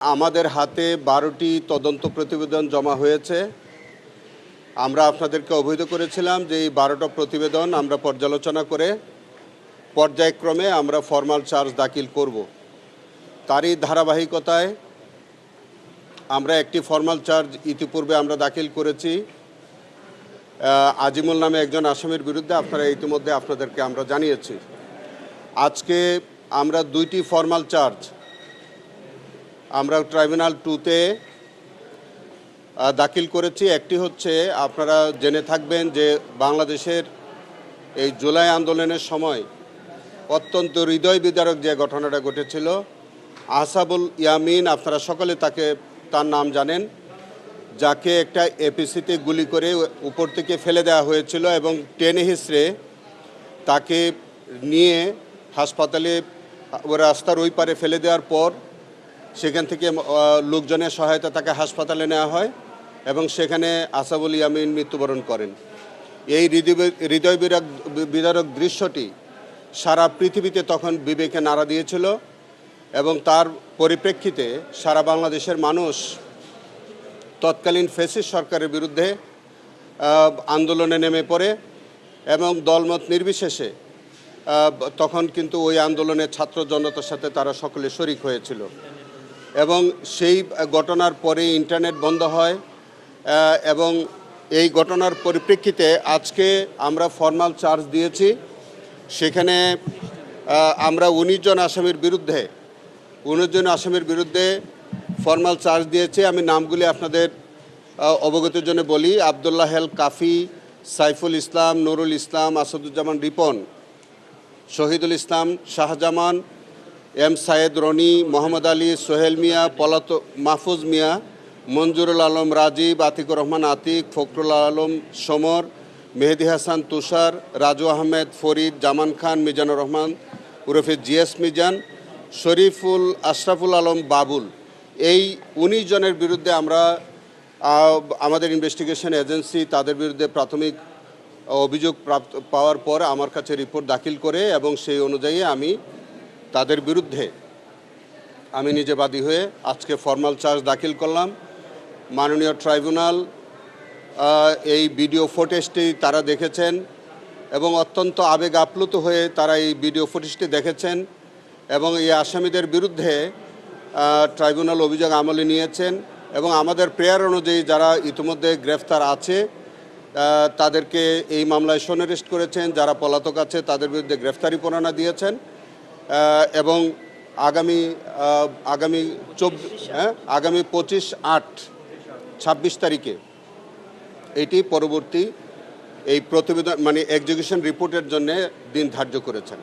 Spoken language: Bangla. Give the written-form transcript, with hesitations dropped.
আমাদের হাতে 12টি তদন্ত প্রতিবেদন জমা হয়েছে। আমরা আপনাদেরকে অবহিত করেছিলাম যে এই 12টা প্রতিবেদন আমরা পর্যালোচনা করে পর্যায়ক্রমে আমরা ফরমাল চার্জ দাখিল করব। তারই ধারাবাহিকতায় আমরা একটি ফরমাল চার্জ ইতিপূর্বে আমরা দাখিল করেছি আজিমুল নামে একজন আসামির বিরুদ্ধে। আপনারা ইতিমধ্যে আপনাদেরকে আমরা জানিয়েছি। আজকে আমরা 2টি ফরমাল চার্জ আমরা ট্রাইব্যুনাল 2-তে দাখিল করেছি। একটি হচ্ছে, আপনারা জেনে থাকবেন যে বাংলাদেশের এই জুলাই আন্দোলনের সময় অত্যন্ত হৃদয় বিদারক যে ঘটনাটা ঘটেছিল, আহসাবুল ইয়ামিন, আপনারা সকলে তার নাম জানেন, যাকে একটা এপিসিতে গুলি করে উপর থেকে ফেলে দেওয়া হয়েছিল এবং টেনে হিসড়ে তাকে নিয়ে হাসপাতালে রাস্তার ওই পারে ফেলে দেওয়ার পর সেখান থেকে লোকজনের সহায়তা তাকে হাসপাতালে নেওয়া হয় এবং সেখানে আহসাবুল ইয়ামিন মৃত্যুবরণ করেন। এই হৃদয় বিদারক দৃশ্যটি সারা পৃথিবীতে তখন বিবেকে নাড়া দিয়েছিল এবং তার পরিপ্রেক্ষিতে সারা বাংলাদেশের মানুষ তৎকালীন ফ্যাসিস্ট সরকারের বিরুদ্ধে আন্দোলনে নেমে পড়ে এবং দলমত নির্বিশেষে তখন কিন্তু ওই আন্দোলনের ছাত্র জনতার সাথে তারা সকলে শরিক হয়েছিল এবং সেই ঘটনার পরে ইন্টারনেট বন্ধ হয় এবং এই ঘটনার পরিপ্রেক্ষিতে আজকে আমরা ফরমাল চার্জ দিয়েছি। সেখানে আমরা 19 জন আসামির বিরুদ্ধে ফরমাল চার্জ দিয়েছি। আমি নামগুলি আপনাদের অবগতির জন্য বলি: আবদুল্লাহ হেল কাফি, সাইফুল ইসলাম, নুরুল ইসলাম, আসাদুজ্জামান রিপন, শহীদুল ইসলাম শাহজামান, এম সায়েদ রনি, মোহাম্মদ আলী, সোহেল মিয়া, মাহফুজ মিয়া, মঞ্জুরুল আলম রাজীব, আতিকুর রহমান আতিক, ফখরুল আলম সমর, মেহেদি হাসান তুষার, রাজু আহমেদ ফরিদ, জামান খান, মিজানুর রহমান ওরফে জিএস মিজান, শরীফুল আশরাফুল আলম বাবুল, এই 19 জনের বিরুদ্ধে আমরা আমাদের ইনভেস্টিগেশন এজেন্সি তাদের বিরুদ্ধে প্রাথমিক অভিযোগ পাওয়ার পর আমার কাছে রিপোর্ট দাখিল করে এবং সেই অনুযায়ী আমি তাদের বিরুদ্ধে আমি নিজে বাদী হয়ে আজকে ফরমাল চার্জ দাখিল করলাম। মাননীয় ট্রাইব্যুনাল এই ভিডিও ফুটেজটি তারা দেখেছেন এবং অত্যন্ত আবেগ আপ্লুত হয়ে তারা এই ভিডিও ফুটেজটি দেখেছেন এবং এই আসামিদের বিরুদ্ধে ট্রাইব্যুনাল অভিযোগ আমলে নিয়েছেন এবং আমাদের প্রেয়ার অনুযায়ী যারা ইতিমধ্যে গ্রেফতার আছে তাদেরকে এই মামলায় সনেরেস্ট করেছেন, যারা পলাতক আছে তাদের বিরুদ্ধে গ্রেফতারি পরোয়ানা দিয়েছেন এবং আগামী 25/8/26 তারিখে এটি পরবর্তী এই প্রতিবেদন এক্সিকিউশন রিপোর্টের জন্য দিন ধার্য করেছেন।